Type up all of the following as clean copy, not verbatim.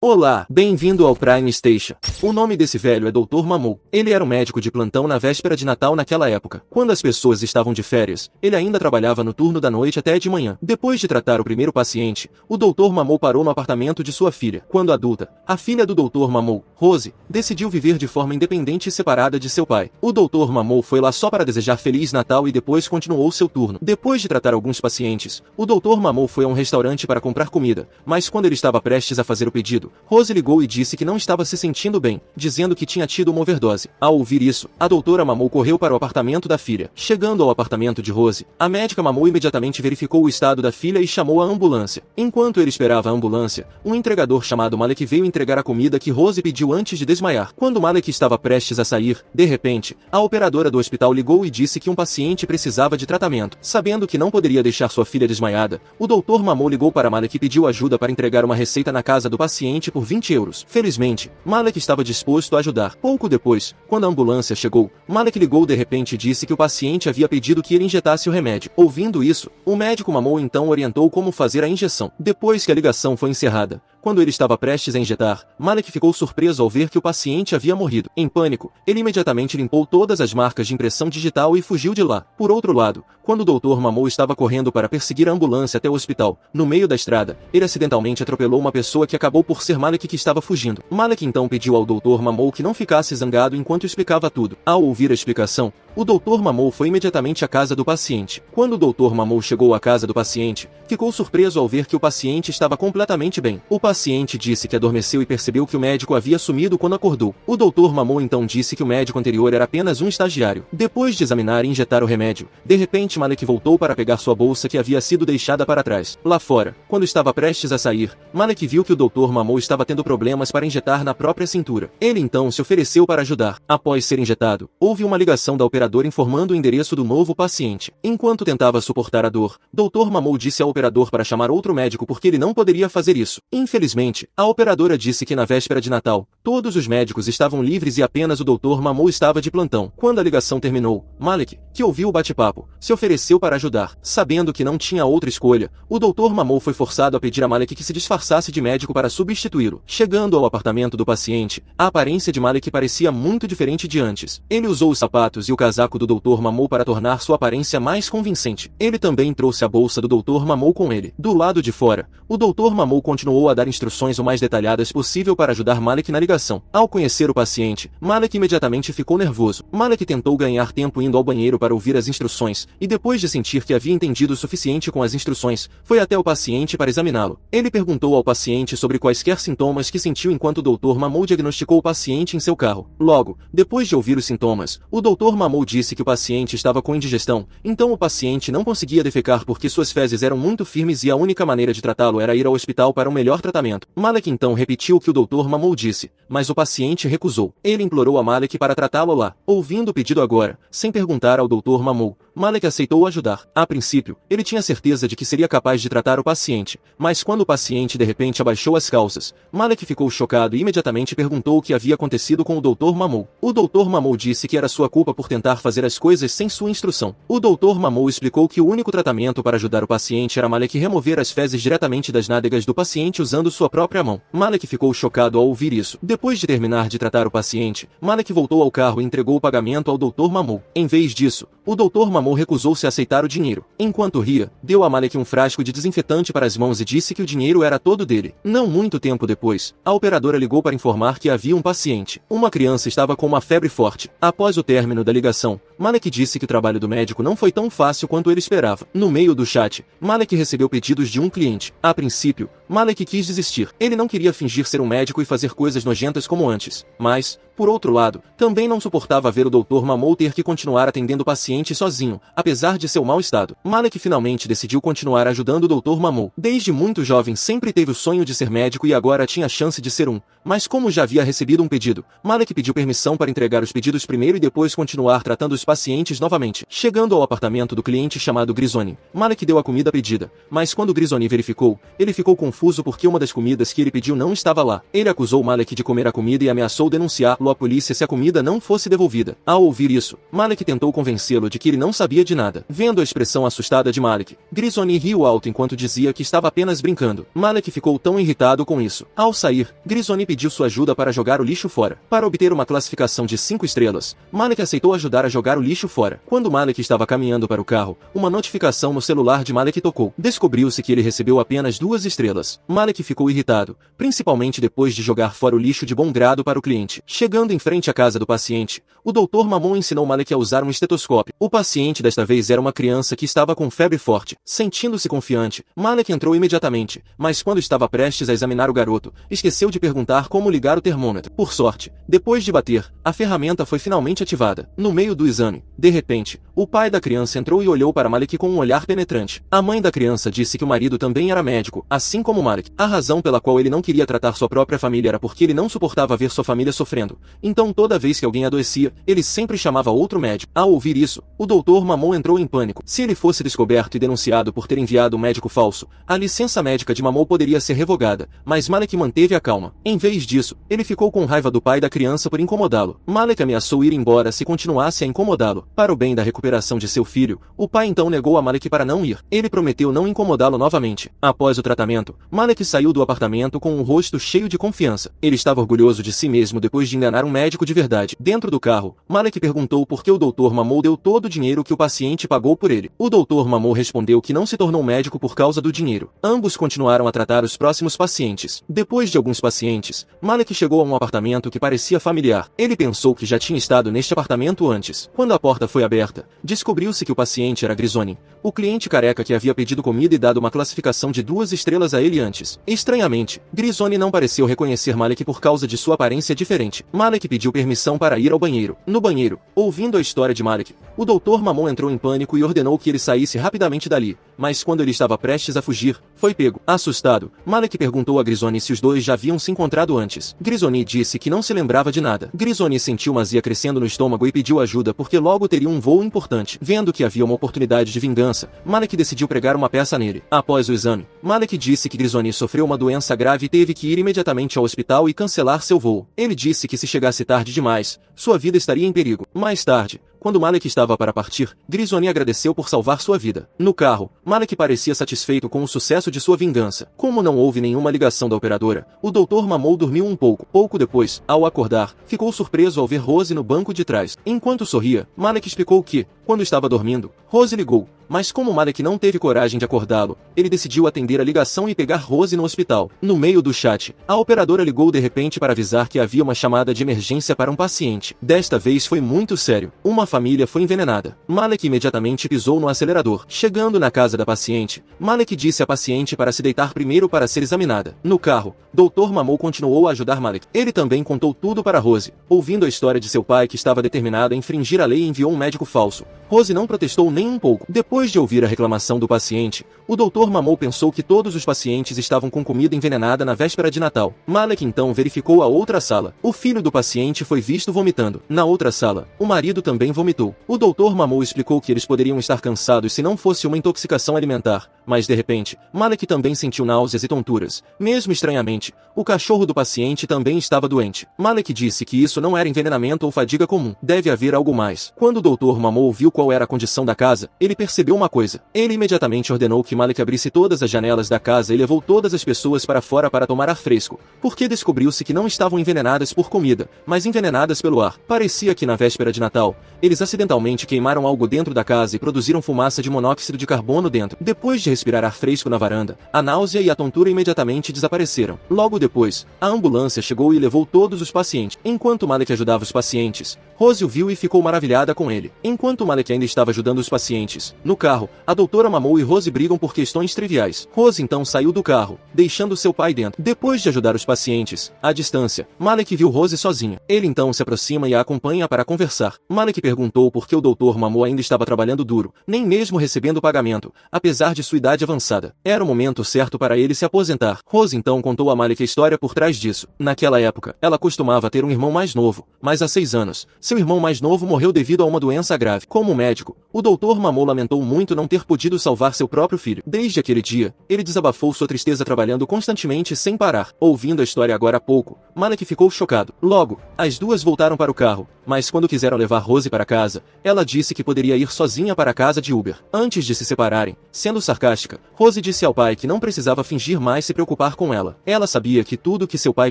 Olá, bem-vindo ao Prime Station. O nome desse velho é Dr. Mamou. Ele era um médico de plantão na véspera de Natal naquela época. Quando as pessoas estavam de férias, ele ainda trabalhava no turno da noite até de manhã. Depois de tratar o primeiro paciente, o Dr. Mamou parou no apartamento de sua filha. Quando adulta, a filha do Dr. Mamou, Rose, decidiu viver de forma independente e separada de seu pai. O Dr. Mamou foi lá só para desejar Feliz Natal e depois continuou seu turno. Depois de tratar alguns pacientes, o Dr. Mamou foi a um restaurante para comprar comida, mas quando ele estava prestes a fazer o pedido, Rose ligou e disse que não estava se sentindo bem, dizendo que tinha tido uma overdose. Ao ouvir isso, a doutora Mamou correu para o apartamento da filha. Chegando ao apartamento de Rose, a médica Mamou imediatamente verificou o estado da filha e chamou a ambulância. Enquanto ele esperava a ambulância, um entregador chamado Malek veio entregar a comida que Rose pediu antes de desmaiar. Quando Malek estava prestes a sair, de repente, a operadora do hospital ligou e disse que um paciente precisava de tratamento. Sabendo que não poderia deixar sua filha desmaiada, o Dr. Mamou ligou para Malek e pediu ajuda para entregar uma receita na casa do paciente por 20 euros. Felizmente, Malek estava disposto a ajudar. Pouco depois, quando a ambulância chegou, Malek ligou de repente e disse que o paciente havia pedido que ele injetasse o remédio. Ouvindo isso, o médico Mamou então orientou como fazer a injeção. Depois que a ligação foi encerrada, quando ele estava prestes a injetar, Malek ficou surpreso ao ver que o paciente havia morrido. Em pânico, ele imediatamente limpou todas as marcas de impressão digital e fugiu de lá. Por outro lado, quando o Dr. Mamou estava correndo para perseguir a ambulância até o hospital, no meio da estrada, ele acidentalmente atropelou uma pessoa que acabou por ser Malek que estava fugindo. Malek então pediu ao Dr. Mamou que não ficasse zangado enquanto explicava tudo. Ao ouvir a explicação, o Dr. Mamou foi imediatamente à casa do paciente. Quando o Dr. Mamou chegou à casa do paciente, ficou surpreso ao ver que o paciente estava completamente bem. O paciente disse que adormeceu e percebeu que o médico havia sumido quando acordou. O Dr. Mamou então disse que o médico anterior era apenas um estagiário. Depois de examinar e injetar o remédio, de repente Malek voltou para pegar sua bolsa que havia sido deixada para trás. Lá fora, quando estava prestes a sair, Malek viu que o Dr. Mamou estava tendo problemas para injetar na própria cintura. Ele então se ofereceu para ajudar. Após ser injetado, houve uma ligação da operadora informando o endereço do novo paciente. Enquanto tentava suportar a dor, Dr. Mamou disse ao operador para chamar outro médico porque ele não poderia fazer isso. Infelizmente, a operadora disse que na véspera de Natal, todos os médicos estavam livres e apenas o Dr. Mamou estava de plantão. Quando a ligação terminou, Malek, que ouviu o bate-papo, se ofereceu para ajudar. Sabendo que não tinha outra escolha, o Dr. Mamou foi forçado a pedir a Malek que se disfarçasse de médico para substituí-lo. Chegando ao apartamento do paciente, a aparência de Malek parecia muito diferente de antes. Ele usou os sapatos e o casaco do Dr. Mamou para tornar sua aparência mais convincente. Ele também trouxe a bolsa do Dr. Mamou com ele. Do lado de fora, o Dr. Mamou continuou a dar instruções o mais detalhadas possível para ajudar Malek na ligação. Ao conhecer o paciente, Malek imediatamente ficou nervoso. Malek tentou ganhar tempo indo ao banheiro para ouvir as instruções, e depois de sentir que havia entendido o suficiente com as instruções, foi até o paciente para examiná-lo. Ele perguntou ao paciente sobre quaisquer sintomas que sentiu enquanto o Dr. Mamou diagnosticou o paciente em seu carro. Logo, depois de ouvir os sintomas, o Dr. Mamou disse que o paciente estava com indigestão, então o paciente não conseguia defecar porque suas fezes eram muito firmes e a única maneira de tratá-lo era ir ao hospital para um melhor tratamento. Malek então repetiu o que o Dr. Mamou disse, mas o paciente recusou. Ele implorou a Malek para tratá-lo lá. Ouvindo o pedido agora, sem perguntar ao Dr. Mamou, Malek aceitou ajudar. A princípio, ele tinha certeza de que seria capaz de tratar o paciente, mas quando o paciente de repente abaixou as calças, Malek ficou chocado e imediatamente perguntou o que havia acontecido com o Dr. Mamou. O Dr. Mamou disse que era sua culpa por tentar fazer as coisas sem sua instrução. O Dr. Mamou explicou que o único tratamento para ajudar o paciente era Malek remover as fezes diretamente das nádegas do paciente usando sua própria mão. Malek ficou chocado ao ouvir isso. Depois de terminar de tratar o paciente, Malek voltou ao carro e entregou o pagamento ao Dr. Mamou. Em vez disso, o Dr. Mamou recusou-se a aceitar o dinheiro. Enquanto ria, deu a Malek um frasco de desinfetante para as mãos e disse que o dinheiro era todo dele. Não muito tempo depois, a operadora ligou para informar que havia um paciente. Uma criança estava com uma febre forte. Após o término da ligação, Malek disse que o trabalho do médico não foi tão fácil quanto ele esperava. No meio do chat, Malek recebeu pedidos de um cliente. A princípio, Malek quis desistir. Ele não queria fingir ser um médico e fazer coisas nojentas como antes. Mas, por outro lado, também não suportava ver o Dr. Mamou ter que continuar atendendo o paciente sozinho, apesar de seu mau estado. Malek finalmente decidiu continuar ajudando o Dr. Mamou. Desde muito jovem sempre teve o sonho de ser médico e agora tinha a chance de ser um. Mas como já havia recebido um pedido, Malek pediu permissão para entregar os pedidos primeiro e depois continuar tratando os pacientes novamente. Chegando ao apartamento do cliente chamado Grisoni, Malek deu a comida pedida, mas quando Grisoni verificou, ele ficou confuso porque uma das comidas que ele pediu não estava lá. Ele acusou Malek de comer a comida e ameaçou denunciá-lo à polícia se a comida não fosse devolvida. Ao ouvir isso, Malek tentou convencê-lo de que ele não sabia de nada. Vendo a expressão assustada de Malek, Grisoni riu alto enquanto dizia que estava apenas brincando. Malek ficou tão irritado com isso. Ao sair, Grisoni pediu sua ajuda para jogar o lixo fora. Para obter uma classificação de 5 estrelas, Malek aceitou ajudar a jogar o lixo fora. Quando Malek estava caminhando para o carro, uma notificação no celular de Malek tocou. Descobriu-se que ele recebeu apenas 2 estrelas. Malek ficou irritado, principalmente depois de jogar fora o lixo de bom grado para o cliente. Chegando em frente à casa do paciente, o Dr. Mamon ensinou Malek a usar um estetoscópio. O paciente desta vez era uma criança que estava com febre forte. Sentindo-se confiante, Malek entrou imediatamente, mas quando estava prestes a examinar o garoto, esqueceu de perguntar como ligar o termômetro. Por sorte, depois de bater, a ferramenta foi finalmente ativada. No meio do exame, de repente, o pai da criança entrou e olhou para Malek com um olhar penetrante. A mãe da criança disse que o marido também era médico, assim como Malek. A razão pela qual ele não queria tratar sua própria família era porque ele não suportava ver sua família sofrendo. Então toda vez que alguém adoecia, ele sempre chamava outro médico. Ao ouvir isso, o Dr. Mamon entrou em pânico. Se ele fosse descoberto e denunciado por ter enviado um médico falso, a licença médica de Mamon poderia ser revogada, mas Malek manteve a calma. Em vez disso, ele ficou com raiva do pai da criança por incomodá-lo. Malek ameaçou ir embora se continuasse a incomodá-lo. Para o bem da recuperação de seu filho, o pai então negou a Malek para não ir. Ele prometeu não incomodá-lo novamente. Após o tratamento, Malek saiu do apartamento com um rosto cheio de confiança. Ele estava orgulhoso de si mesmo depois de enganar um médico de verdade. Dentro do carro, Malek perguntou por que o Dr. Mamou deu todo o dinheiro que o paciente pagou por ele. O Dr. Mamou respondeu que não se tornou médico por causa do dinheiro. Ambos continuaram a tratar os próximos pacientes. Depois de alguns pacientes, Malek chegou a um apartamento que parecia familiar. Ele pensou que já tinha estado neste apartamento antes. Quando a porta foi aberta, descobriu-se que o paciente era Grisoni, o cliente careca que havia pedido comida e dado uma classificação de 2 estrelas a ele antes. Estranhamente, Grisoni não pareceu reconhecer Malek por causa de sua aparência diferente. Malek pediu permissão para ir ao banheiro. No banheiro, ouvindo a história de Malek, o Dr. Mamon entrou em pânico e ordenou que ele saísse rapidamente dali. Mas quando ele estava prestes a fugir, foi pego. Assustado, Malek perguntou a Grisoni se os dois já haviam se encontrado antes. Grisoni disse que não se lembrava de nada. Grisoni sentiu uma azia crescendo no estômago e pediu ajuda porque logo teria um voo importante. Vendo que havia uma oportunidade de vingança, Malek decidiu pregar uma peça nele. Após o exame, Malek disse que Grisoni sofreu uma doença grave e teve que ir imediatamente ao hospital e cancelar seu voo. Ele disse que se chegasse tarde demais, sua vida estaria em perigo. Mais tarde, quando Malek estava para partir, Grisoni agradeceu por salvar sua vida. No carro, Malek parecia satisfeito com o sucesso de sua vingança. Como não houve nenhuma ligação da operadora, o Dr. Mamou dormiu um pouco. Pouco depois, ao acordar, ficou surpreso ao ver Rose no banco de trás. Enquanto sorria, Malek explicou que, quando estava dormindo, Rose ligou. Mas como Malek não teve coragem de acordá-lo, ele decidiu atender a ligação e pegar Rose no hospital. No meio do chat, a operadora ligou de repente para avisar que havia uma chamada de emergência para um paciente. Desta vez foi muito sério. Uma família foi envenenada. Malek imediatamente pisou no acelerador. Chegando na casa da paciente, Malek disse à paciente para se deitar primeiro para ser examinada. No carro, Dr. Mamou continuou a ajudar Malek. Ele também contou tudo para Rose. Ouvindo a história de seu pai que estava determinado a infringir a lei e enviou um médico falso, Rose não protestou nem um pouco. Depois de ouvir a reclamação do paciente, o Dr. Mamou pensou que todos os pacientes estavam com comida envenenada na véspera de Natal. Malek então verificou a outra sala. O filho do paciente foi visto vomitando. Na outra sala, o marido também vomitou. O Dr. Mamou explicou que eles poderiam estar cansados se não fosse uma intoxicação alimentar, mas de repente, Malek também sentiu náuseas e tonturas. Mesmo estranhamente, o cachorro do paciente também estava doente. Malek disse que isso não era envenenamento ou fadiga comum. Deve haver algo mais. Quando o Dr. Mamou viu qual era a condição da casa, ele percebeu uma coisa. Ele imediatamente ordenou que Malek abrisse todas as janelas da casa e levou todas as pessoas para fora para tomar ar fresco, porque descobriu-se que não estavam envenenadas por comida, mas envenenadas pelo ar. Parecia que na véspera de Natal, eles acidentalmente queimaram algo dentro da casa e produziram fumaça de monóxido de carbono dentro. Depois de respirar ar fresco na varanda, a náusea e a tontura imediatamente desapareceram. Logo depois, a ambulância chegou e levou todos os pacientes. Enquanto Malek ajudava os pacientes, Rose o viu e ficou maravilhada com ele. Enquanto Malek ainda estava ajudando os pacientes, no carro, a doutora Mamou e Rose brigam por questões triviais. Rose então saiu do carro, deixando seu pai dentro. Depois de ajudar os pacientes, à distância, Malek viu Rose sozinha. Ele então se aproxima e a acompanha para conversar. Malek perguntou por que o doutor Mamou ainda estava trabalhando duro, nem mesmo recebendo pagamento, apesar de sua idade avançada. Era o momento certo para ele se aposentar. Rose então contou a Malek a história por trás disso. Naquela época, ela costumava ter um irmão mais novo, mas há 6 anos, seu irmão mais novo morreu devido a uma doença grave. Como médico, o doutor Mamou lamentou muito não ter podido salvar seu próprio filho. Desde aquele dia, ele desabafou sua tristeza trabalhando constantemente sem parar. Ouvindo a história agora há pouco, Malek ficou chocado. Logo, as duas voltaram para o carro, mas quando quiseram levar Rose para casa, ela disse que poderia ir sozinha para a casa de Uber. Antes de se separarem, sendo sarcástica, Rose disse ao pai que não precisava fingir mais se preocupar com ela. Ela sabia que tudo que seu pai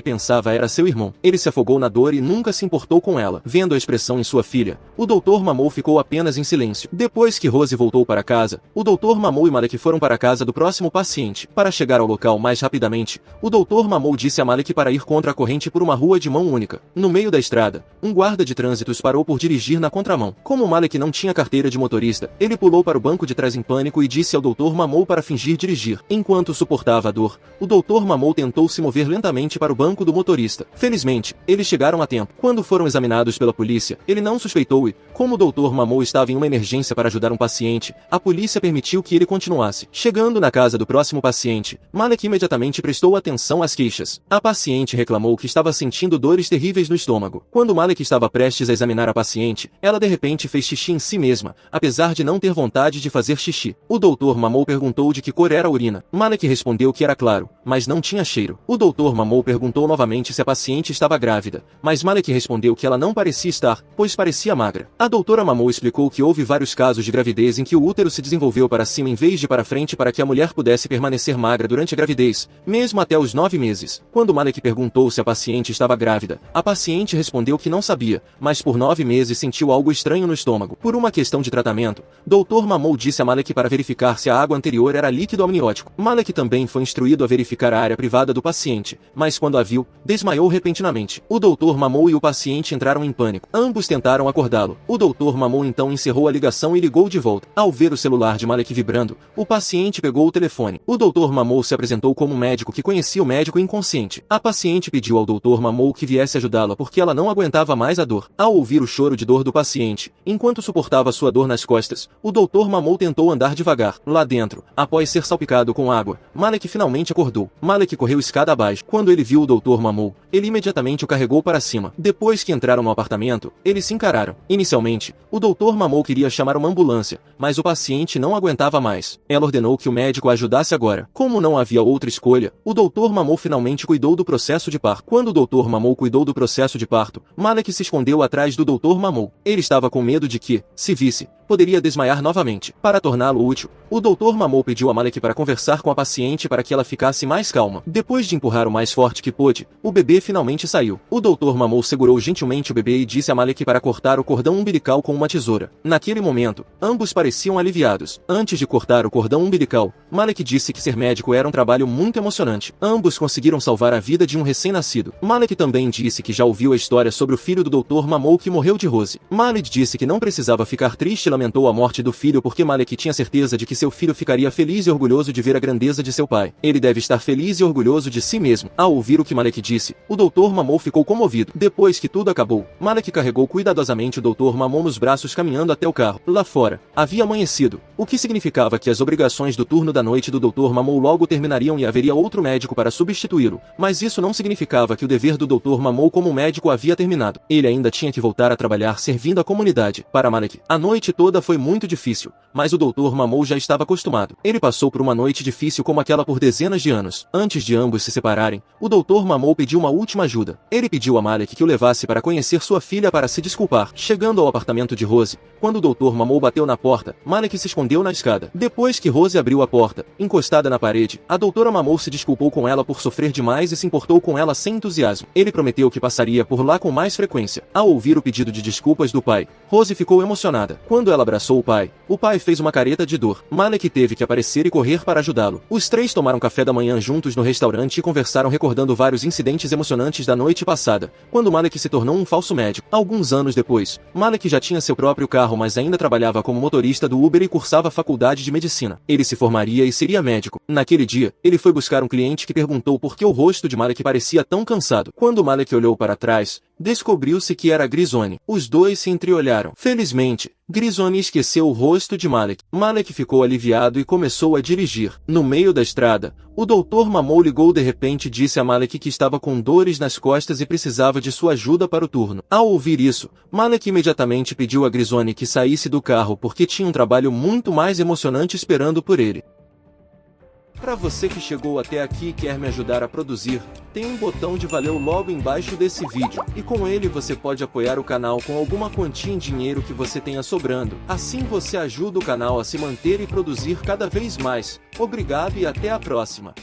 pensava era seu irmão. Ele se afogou na dor e nunca se importou com ela. Vendo a expressão em sua filha, o doutor Mamou ficou apenas em silêncio. Depois que Rose voltou para casa, o doutor Mamou e Malek foram para a casa do próximo paciente. Para chegar ao local mais rapidamente, o doutor Mamou disse a Malek para ir contra a corrente por uma rua de mão única. No meio da estrada, um guarda de trânsitos parou por dirigir na contramão. Como Malek não tinha carteira de motorista, ele pulou para o banco de trás em pânico e disse ao doutor Mamou para fingir dirigir. Enquanto suportava a dor, o doutor Mamou tentou se mover lentamente para o banco do motorista. Felizmente, eles chegaram a tempo. Quando foram examinados pela polícia, ele não suspeitou e, como o doutor Mamou estava em uma emergência para ajudar um paciente, a polícia permitiu que ele continuasse. Chegando na casa do próximo paciente, Malek imediatamente prestou atenção às queixas. A paciente reclamou que estava sentindo dores terríveis no estômago. Quando Malek estava prestes a examinar a paciente, ela de repente fez xixi em si mesma, apesar de não ter vontade de fazer xixi. O doutor Mamou perguntou de que cor era a urina. Malek respondeu que era claro, mas não tinha cheiro. O doutor Mamou perguntou novamente se a paciente estava grávida, mas Malek respondeu que ela não parecia estar, pois parecia magra. A doutora Mamou explicou que houve vários casos de gravidez em que o útero se desenvolveu para cima em vez de para frente para que a mulher pudesse permanecer magra durante a gravidez, mesmo até os 9 meses. Quando Malek perguntou se a paciente estava grávida, a paciente respondeu que não sabia, mas por 9 meses sentiu algo estranho no estômago. Por uma questão de tratamento, Dr. Mamou disse a Malek para verificar se a água anterior era líquido amniótico. Malek também foi instruído a verificar a área privada do paciente, mas quando a viu, desmaiou repentinamente. O Dr. Mamou e o paciente entraram em pânico. Ambos tentaram acordá-lo. O Dr. Mamou então encerrou a ligação e ligou de volta. Ao ver o celular de Malek vibrando, o paciente pegou o telefone. O Dr. Mamou se apresentou como um médico que conhecia o médico inconsciente. A paciente pediu ao Dr. Mamou que viesse ajudá-la porque ela não aguentava mais a dor. Ao ouvir o choro de dor do paciente, enquanto suportava sua dor nas costas, o Dr. Mamou tentou andar devagar. Lá dentro, após ser salpicado com água, Malek finalmente acordou. Malek correu escada abaixo. Quando ele viu o Dr. Mamou, ele imediatamente o carregou para cima. Depois que entraram no apartamento, eles se encararam. Inicialmente, o Dr. Mamou queria chamar uma ambulância, mas o paciente não aguentava mais. Ela ordenou que o médico a ajudasse agora. Como não havia outra escolha, o Dr. Mamou finalmente cuidou do processo de parto. Quando o Dr. Mamou cuidou do processo de parto, Malek se escondeu atrás do Dr. Mamou. Ele estava com medo de que, se visse, poderia desmaiar novamente. Para torná-lo útil, o Dr. Mamou pediu a Malek para conversar com a paciente para que ela ficasse mais calma. Depois de empurrar o mais forte que pôde, o bebê finalmente saiu. O Dr. Mamou segurou gentilmente o bebê e disse a Malek para cortar o cordão umbilical com uma tesoura. Naquele momento, ambos pareciam aliviados. Antes de cortar o cordão umbilical, Malek disse que ser médico era um trabalho muito emocionante. Ambos conseguiram salvar a vida de um recém-nascido. Malek também disse que já ouviu a história sobre o filho do Dr. Mamou que morreu de Rose. Malek disse que não precisava ficar triste e lamentou a morte do filho porque Malek tinha certeza de que seu filho ficaria feliz e orgulhoso de ver a grandeza de seu pai. Ele deve estar feliz e orgulhoso de si mesmo. Ao ouvir o que Malek disse, o Dr. Mamou ficou comovido. Depois que tudo acabou, Malek carregou cuidadosamente o Dr. Mamou nos braços caminhando até o carro. Lá fora, havia amanhecido, o que significava que as obrigações do turno da noite do Dr. Mamou logo terminariam e haveria outro médico para substituí-lo. Mas isso não significava que o dever do Dr. Mamou como médico havia terminado. Ele ainda tinha que voltar a trabalhar servindo a comunidade. Para Malek, a noite toda foi muito difícil, mas o Dr. Mamou já estava acostumado. Ele passou por uma noite difícil como aquela por dezenas de anos. Antes de ambos se separarem, o Dr. Mamou pediu uma última ajuda. Ele pediu a Malek que o levasse para conhecer sua filha para se desculpar. Chegando ao apartamento de Rose, quando o Dr. Mamou bateu na porta, Malek se escondeu na escada. Depois que Rose abriu a porta, encostada na parede, a doutora Mamou se desculpou com ela por sofrer demais e se importou com ela sem entusiasmo. Ele prometeu que passaria por lá com mais frequência. Ao ouvir o pedido de desculpas do pai, Rose ficou emocionada. Quando ela abraçou o pai fez uma careta de dor. Malek teve que aparecer e correr para ajudá-lo. Os três tomaram café da manhã juntos no restaurante e conversaram recordando vários incidentes emocionantes da noite passada, quando Malek se tornou um falso médico. Alguns anos depois, Malek já tinha seu próprio carro mas ainda trabalhava como motorista motorista do Uber e cursava a faculdade de medicina. Ele se formaria e seria médico. Naquele dia, ele foi buscar um cliente que perguntou por que o rosto de Malek parecia tão cansado. Quando Malek olhou para trás, descobriu-se que era Grisoni. Os dois se entreolharam. Felizmente, Grisoni esqueceu o rosto de Malek. Malek ficou aliviado e começou a dirigir. No meio da estrada, o Dr. Mamou ligou de repente e disse a Malek que estava com dores nas costas e precisava de sua ajuda para o turno. Ao ouvir isso, Malek imediatamente pediu a Grisoni que saísse do carro porque tinha um trabalho muito mais emocionante esperando por ele. Para você que chegou até aqui e quer me ajudar a produzir, tem um botão de valeu logo embaixo desse vídeo, e com ele você pode apoiar o canal com alguma quantia em dinheiro que você tenha sobrando. Assim você ajuda o canal a se manter e produzir cada vez mais. Obrigado e até a próxima.